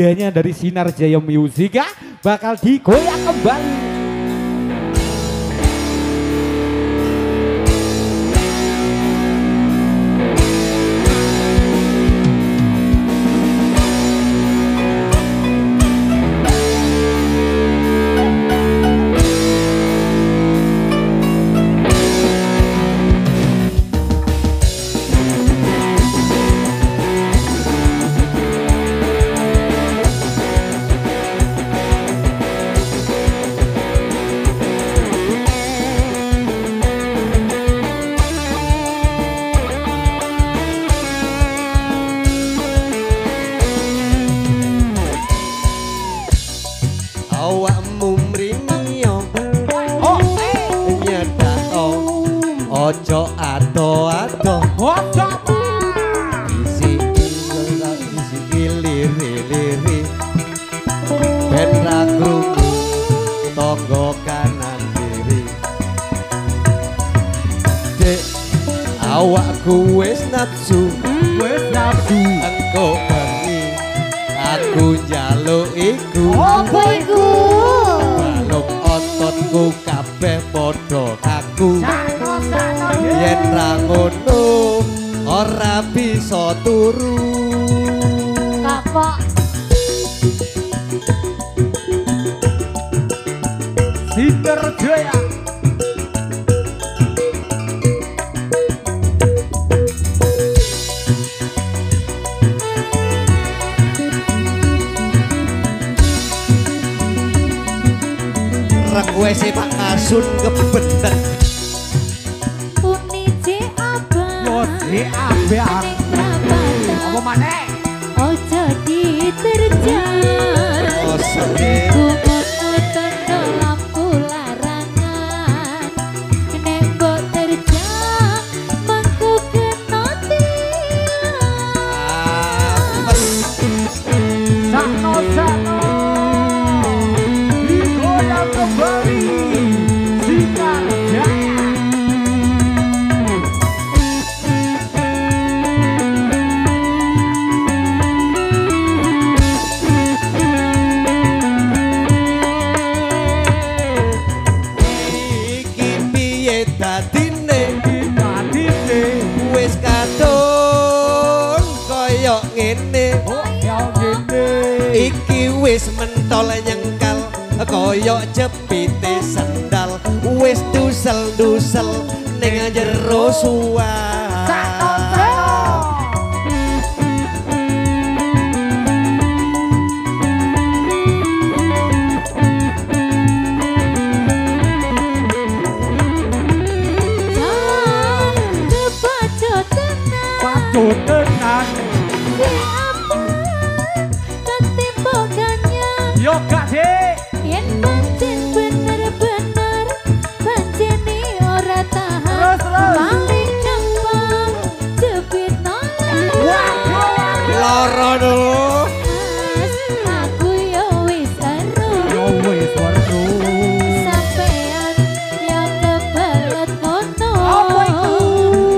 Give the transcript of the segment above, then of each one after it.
Hanya dari Sinar Jaya Musika bakal digoyang kembali. Awakmu mrinio nyedak ojo ado-ado isi liri-liri ben ra krungu tangga kanan kiri Dek awakku wis nafsu engko bengi aku njaluk iku apa iku balung ototku kabeh padha kaku yen ra ngono ora bisa turu kapok Sinar Jaya request Pak Kasun kebener uni abang Yo abang apa maneh ojo diterjang osone kumono tondo lampu larangan nek mbok terjang mengku kena tiang Sano digoyang kembali Sinar Jaya. iki piye dadine wis kadung kaya ngene iki wis mentol nyengkal kaya jepite sendal wis dusel-dusel ning jero suwah Patut tenan yo gak Dek yen pancen bener-bener pancen ora tahan paling gampang jepit nolak lara dulu aku yo wis yo ero wis warno sampean yo kebelet ngono Apa iku?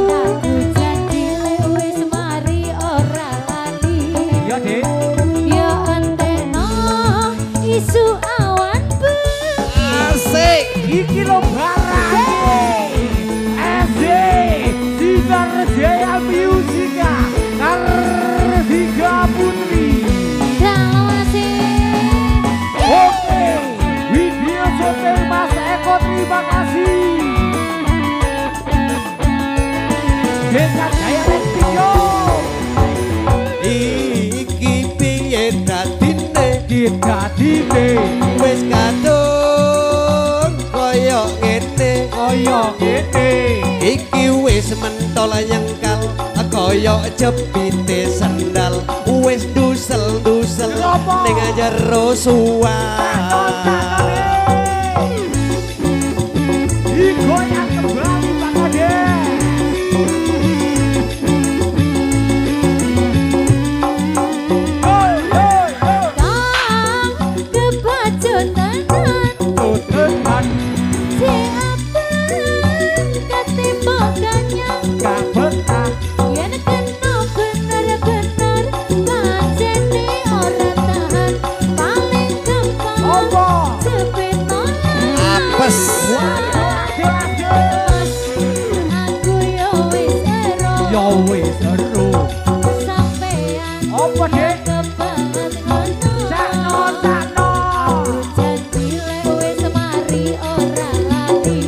aku janji lek wis mari ora lali yo Dek yo anteno isu awan asik iki lo barang Sinar Jaya Musika Kartika Putri. Oke, video syuting Mas Eko terima kasih. Sinar Jaya Studio. iki piye dadine Kita dite wis kadung kaya ngene koyo kete. iki wis mentol nyengkal kaya jepite sendal wis dusel-dusel ning jero suwah Digoyang kembali Pak Ade. Tutupan kabetan yen kena bener-bener pancen ora tahan yo wis seru. Sampean Apa dek? kebanget ngono. Sakno sakno. Aku janji lek wis mari ora lali.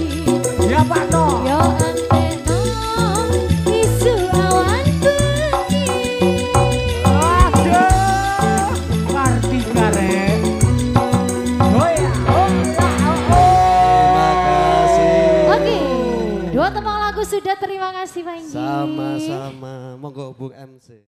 Ya Pak No. Yo anteno isu awan bengi. Aduh, ngerti karek. Oh ya, Terima kasih. Oke, dua tembang lagu sudah, terima kasih Panji. Sama-sama. Monggo Bu MC.